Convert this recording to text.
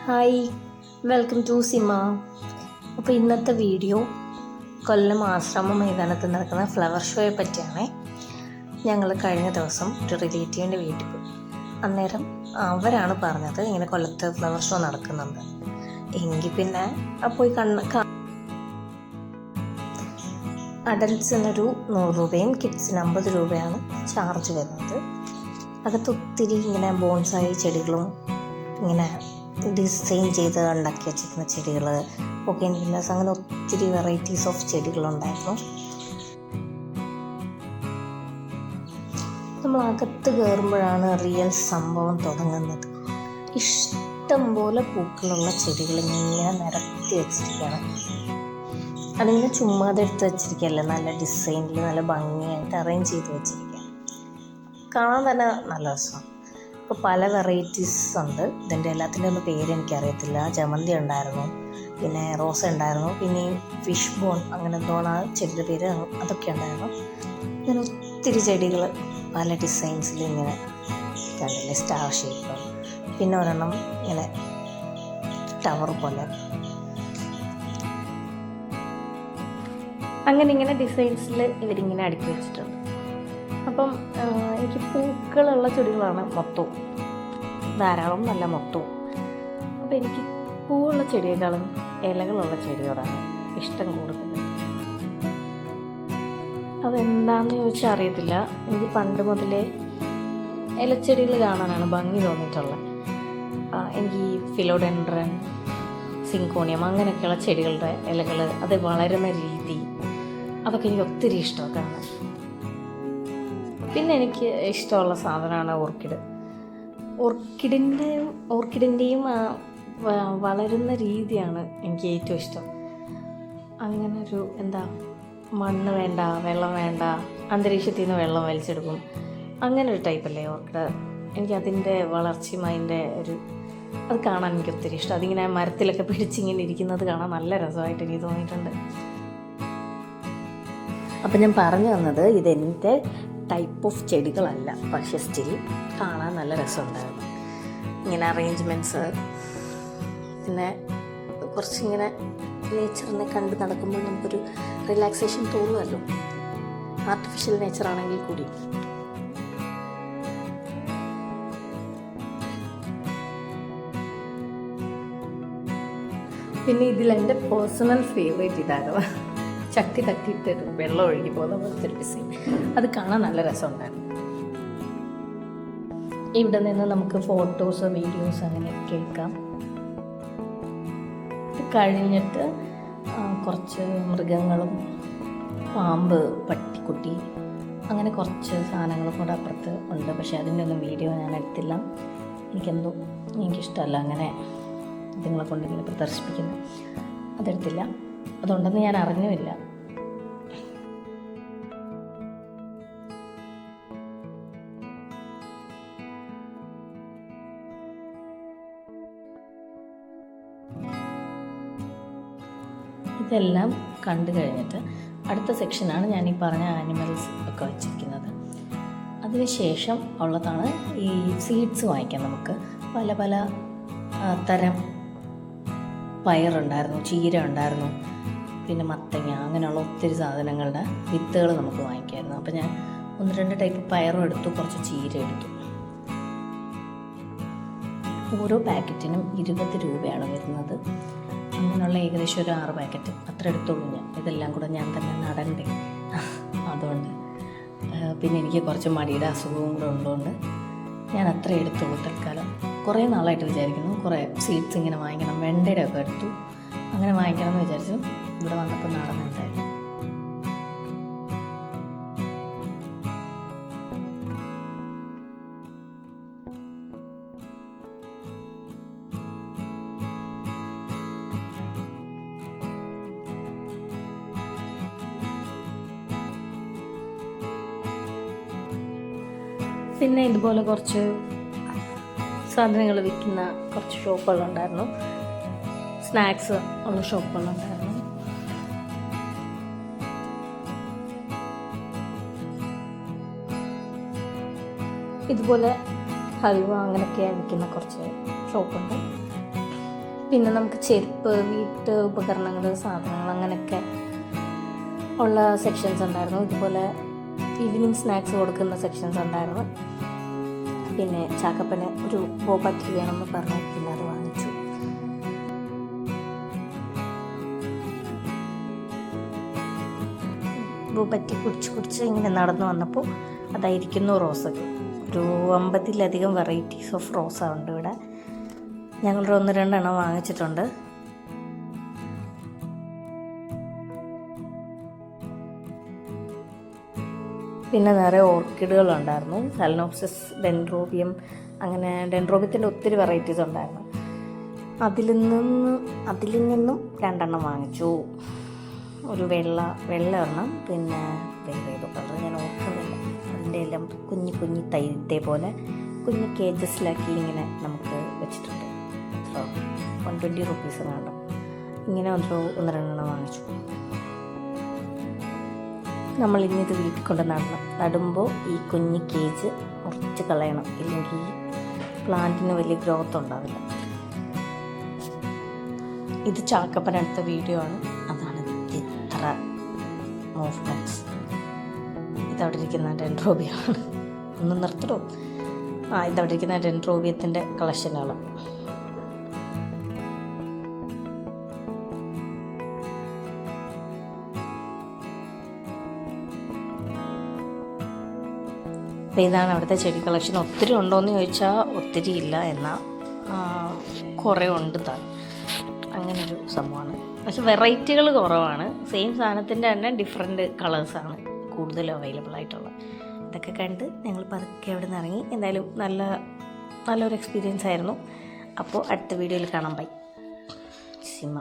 Hi, welcome to സിമ. അപ്പോൾ ഇന്നത്തെ video കൊല്ലം ആശ്രമ മൈതാനത്ത് നടക്കുന്ന ഫ്ലവർ ഷോയെ പറ്റിയാണ്. ഞങ്ങൾ കഴിഞ്ഞ ദിവസം ഒരു റിലേറ്റീവിൻ്റെ വീട്ടിൽ പോയി. അന്നേരം അവരാണ് പറഞ്ഞത് ഇങ്ങനെ കൊല്ലത്ത് ഫ്ലവർ ഷോ നടക്കുന്നുണ്ട്. എങ്കിൽ പിന്നെ പോയി അഡൽട്ട്സിനൊരു 100 രൂപയും കിഡ്സിന് 50 രൂപയാണ് ചാർജ് വരുന്നത്. അകത്ത് ഒത്തിരി ഇങ്ങനെ ബോൺസായി ചെടികളും ഇങ്ങനെ ഡിസൈൻ ചെയ്ത് ഉണ്ടാക്കി വെച്ചിരിക്കുന്ന ചെടികൾ, ബൊഗെയിൻവില്ലാസ്, അങ്ങനെ ഒത്തിരി വെറൈറ്റീസ് ഓഫ് ചെടികളുണ്ടായിരുന്നു. നമ്മൾ അകത്ത് കയറുമ്പോഴാണ് റിയൽ സംഭവം തുടങ്ങുന്നത്. ഇഷ്ടം പോലെ പൂക്കളുള്ള ചെടികൾ ഇങ്ങനെ നിരത്തി വെച്ചിരിക്കുകയാണ്. അതിങ്ങനെ ചുമ്മാതെ എടുത്ത് വെച്ചിരിക്കുകയല്ല, നല്ല ഡിസൈനിൽ നല്ല ഭംഗിയായിട്ട് അറേഞ്ച് ചെയ്ത് വെച്ചിരിക്കുക. കാണാൻ തന്നെ നല്ല രസമാണ്. ഇപ്പോൾ പല വെറൈറ്റീസ് ഉണ്ട്. ഇതിൻ്റെ എല്ലാത്തിൻ്റെ ഒന്നും പേര് എനിക്കറിയത്തില്ല. ജമന്തി ഉണ്ടായിരുന്നു, പിന്നെ റോസ ഉണ്ടായിരുന്നു, പിന്നെ ഫിഷ് ബോൺ അങ്ങനെ എന്തോണ ചെടിയുടെ പേര്, അതൊക്കെ ഉണ്ടായിരുന്നു. ഇങ്ങനെ ഒത്തിരി ചെടികൾ പല ഡിസൈൻസിൽ ഇങ്ങനെ കണ്ടില്ലേ, സ്റ്റാർ ഷേപ്പ്, പിന്നെ ഒരെണ്ണം ഇങ്ങനെ ടവർ പോലെ, അങ്ങനെ ഇങ്ങനെ ഡിസൈൻസിൽ ഇവരിങ്ങനെ അടുക്കി വെച്ചിട്ടുണ്ട്. അപ്പം എനിക്ക് പൂക്കളുള്ള ചെടികളാണ് മൊത്തവും, ധാരാളം നല്ല മൊത്തവും. അപ്പം എനിക്ക് പൂവുള്ള ചെടിയേക്കാളും ഇലകളുള്ള ചെടിയോടാണ് ഇഷ്ടം കൂടുതൽ. അതെന്താണെന്ന് ചോദിച്ചാൽ അറിയത്തില്ല. എനിക്ക് പണ്ട് മുതലേ ഇലച്ചെടികൾ കാണാനാണ് ഭംഗി തോന്നിയിട്ടുള്ളത്. എനിക്ക് ഈ ഫിലോഡെൻഡ്രൻ, സിങ്കോണിയം അങ്ങനെയൊക്കെയുള്ള ചെടികളുടെ ഇലകൾ, അത് വളരുന്ന രീതി, അതൊക്കെ എനിക്ക് ഒത്തിരി ഇഷ്ടമാണ് കാണാൻ. പിന്നെ എനിക്ക് ഇഷ്ടമുള്ള സാധനമാണ് ഓർക്കിഡ്. ഓർക്കിഡിൻ്റെയും വളരുന്ന രീതിയാണ് എനിക്ക് ഏറ്റവും ഇഷ്ടം. അങ്ങനെ ഒരു മണ്ണ് വേണ്ട, വെള്ളം വേണ്ട, അന്തരീക്ഷത്തിൽ നിന്ന് വെള്ളം വലിച്ചെടുക്കും, അങ്ങനെ ഒരു ടൈപ്പല്ലേ ഓർക്കിഡ്. എനിക്ക് അതിൻ്റെ വളർച്ചയും അതിൻ്റെ അത് കാണാൻ എനിക്ക് ഒത്തിരി ഇഷ്ടം. അതിങ്ങനെ മരത്തിലൊക്കെ പിടിച്ചിങ്ങനെ ഇരിക്കുന്നത് കാണാൻ നല്ല രസമായിട്ട് എനിക്ക് തോന്നിയിട്ടുണ്ട്. അപ്പം ഞാൻ പറഞ്ഞു തന്നത് ഇതെൻ്റെ ടൈപ്പ് ഓഫ് ചെടികളല്ല, പക്ഷേ സ്റ്റിൽ കാണാൻ നല്ല രസമുണ്ടായിരുന്നു. ഇങ്ങനെ അറേഞ്ച്മെൻറ്റ്സ്, പിന്നെ കുറച്ചിങ്ങനെ നേച്ചറിനെ കണ്ട് നടക്കുമ്പോൾ നമുക്കൊരു റിലാക്സേഷൻ തോന്നുമല്ലോ, ആർട്ടിഫിഷ്യൽ നേച്ചറാണെങ്കിൽ കൂടി. പിന്നെ ഇതിലെൻ്റെ പേഴ്സണൽ ഫേവറേറ്റ് ഇതായിരുന്നു, ചട്ടി തട്ടിയിട്ട് വെള്ളം ഒഴുകി പോകുന്ന പോലത്തെ ഡിസൈൻ. അത് കാണാൻ നല്ല രസമുണ്ടായിരുന്നു. ഇവിടെ നിന്ന് നമുക്ക് ഫോട്ടോസ്, വീഡിയോസ് അങ്ങനെയൊക്കെ എടുക്കാം. ഇത് കഴിഞ്ഞിട്ട് കുറച്ച് മൃഗങ്ങളും, പാമ്പ്, പട്ടിക്കുട്ടി, അങ്ങനെ കുറച്ച് സാധനങ്ങളും കൂടെ അപ്പുറത്ത് ഉണ്ട്. പക്ഷേ അതിൻ്റെ ഒന്നും വീഡിയോ ഞാൻ എടുത്തില്ല. എനിക്കിഷ്ടമല്ല അങ്ങനെ ഇതുങ്ങളെ കൊണ്ടിങ്ങനെ പ്രദർശിപ്പിക്കുന്നു. അതെടുത്തില്ല, അതുകൊണ്ടെന്ന് ഞാൻ അറിഞ്ഞുമില്ല. ഇതെല്ലാം കണ്ടു കഴിഞ്ഞിട്ട് അടുത്ത സെക്ഷനാണ് ഞാൻ ഈ പറഞ്ഞ ആനിമൽസ് ഒക്കെ വച്ചിരിക്കുന്നത്. അതിനുശേഷം ഉള്ളതാണ് ഈ സീഡ്സ് വാങ്ങിക്കാം. നമുക്ക് പല പല തരം പയറുണ്ടായിരുന്നു, ചീര ഉണ്ടായിരുന്നു, പിന്നെ മത്തങ്ങ, അങ്ങനെയുള്ള ഒത്തിരി സാധനങ്ങളുടെ വിത്തുകൾ നമുക്ക് വാങ്ങിക്കായിരുന്നു. അപ്പോൾ ഞാൻ 1-2 ടൈപ്പ് പയറും എടുത്തു, കുറച്ച് ചീര എടുത്തു. ഓരോ പാക്കറ്റിനും 20 രൂപയാണ് വരുന്നത്. അങ്ങനെയുള്ള ഏകദേശം ഒരു 6 പാക്കറ്റ് അത്ര എടുത്തോളൂ ഞാൻ. ഇതെല്ലാം കൂടെ ഞാൻ തന്നെ നടണ്ടേ, അതുകൊണ്ട്. പിന്നെ എനിക്ക് കുറച്ച് മടിയുടെ അസുഖവും കൂടെ ഉള്ളതുകൊണ്ട് ഞാൻ അത്ര എടുത്തോളൂ തൽക്കാലം. കുറേ നാളായിട്ട് വിചാരിക്കുന്നു കുറേ സീഡ്സ് ഇങ്ങനെ വാങ്ങിക്കണം. വെണ്ടയുടെ ഒക്കെ എടുത്തു, അങ്ങനെ വാങ്ങിക്കണം എന്ന് വിചാരിച്ചു. ഇവിടെ വന്നപ്പോൾ നടന്നുണ്ടായിരുന്നു. പിന്നെ ഇതുപോലെ കുറച്ച് സാധനങ്ങൾ വിൽക്കുന്ന കുറച്ച് ഷോപ്പുകളുണ്ടായിരുന്നു, സ്നാക്സ് ഉള്ള ഷോപ്പുകളുണ്ടായിരുന്നു. ഇതുപോലെ ഹൽവ അങ്ങനെയൊക്കെ വിൽക്കുന്ന കുറച്ച് ഷോപ്പുണ്ട്. പിന്നെ നമുക്ക് ചെരുപ്പ്, വീട്ട് ഉപകരണങ്ങൾ, സാധനങ്ങൾ അങ്ങനെയൊക്കെ ഉള്ള സെക്ഷൻസ് ഉണ്ടായിരുന്നു. ഇതുപോലെ ഈവനിങ് സ്നാക്സ് കൊടുക്കുന്ന സെക്ഷൻസ് ഉണ്ടായിരുന്നു. പിന്നെ ചാക്കപ്പന് ഒരു ബോബ ടീ വേണമെന്ന് പറഞ്ഞു, പിന്നെ അത് വാങ്ങിച്ചു. ബോബ ടീ കുടിച്ച് ഇങ്ങനെ നടന്നു വന്നപ്പോൾ അതായിരിക്കുന്നു റോസകൾ. ഒരു 50-ലധികം വെറൈറ്റീസ് ഓഫ് റോസ ഉണ്ട് ഇവിടെ. ഞങ്ങളൊരു 1-2 എണ്ണം വാങ്ങിച്ചിട്ടുണ്ട്. പിന്നെ നിറയെ ഓർക്കിഡുകളുണ്ടായിരുന്നു. ഫലനോപ്സിസ്, ഡെൻഡ്രോബിയം, അങ്ങനെ ഡെൻഡ്രോബിയത്തിൻ്റെ ഒത്തിരി വെറൈറ്റീസ് ഉണ്ടായിരുന്നു. അതിൽ നിന്നും 2 എണ്ണം വാങ്ങിച്ചു. ഒരു വെള്ള ഒരെണ്ണം, പിന്നെ വേറെ കളർ ഞാൻ ഓർക്കുന്നില്ല. അതിൻ്റെ എല്ലാം കുഞ്ഞു തൈത്തെ പോലെ കുഞ്ഞ് കേജസിലാക്കി ഇങ്ങനെ നമുക്ക് വെച്ചിട്ടുണ്ട്. 120 റുപ്പീസ് കാണും. ഇങ്ങനെ 1-2 എണ്ണം വാങ്ങിച്ചു. നമ്മളിനി ഇത് വീട്ടിൽ കൊണ്ട് നടുമ്പോൾ ഈ കുഞ്ഞ് കേജ് മുറിച്ച് കളയണം, ഇല്ലെങ്കിൽ പ്ലാന്റിന് വലിയ ഗ്രോത്ത് ഉണ്ടാവില്ല. ഇത് ചാക്കപ്പനെടുത്ത വീഡിയോ ആണ്. അതാണ് ഇത്ര മൂവ്മെൻറ്റ്സ്. ഇതവിടെ ഇരിക്കുന്ന ഡെൻഡ്രോബിയാണ്. ഒന്ന് നിർത്തണോ? ഇതവിടെ ഇരിക്കുന്ന ഡെൻഡ്രോബിയത്തിൻ്റെ കളക്ഷനുകൾ. അപ്പോൾ ഇതാണ് അവിടുത്തെ ചെടി കളക്ഷൻ. ഒത്തിരി ഉണ്ടോയെന്ന് ചോദിച്ചാൽ ഒത്തിരി ഇല്ല, എന്നാൽ കുറേ ഉണ്ട് താൻ. അങ്ങനൊരു സംഭവമാണ്. പക്ഷെ വെറൈറ്റികൾ കുറവാണ്. സെയിം സാധനത്തിൻ്റെ തന്നെ ഡിഫറെൻറ്റ് കളേഴ്സാണ് കൂടുതലും അവൈലബിൾ ആയിട്ടുള്ളത്. ഇതൊക്കെ കണ്ട് ഞങ്ങൾ പതുക്കെ അവിടെ നിന്ന് ഇറങ്ങി. എന്തായാലും നല്ലൊരു എക്സ്പീരിയൻസ് ആയിരുന്നു. അപ്പോൾ അടുത്ത വീഡിയോയിൽ കാണാം. ബൈ. സിമ.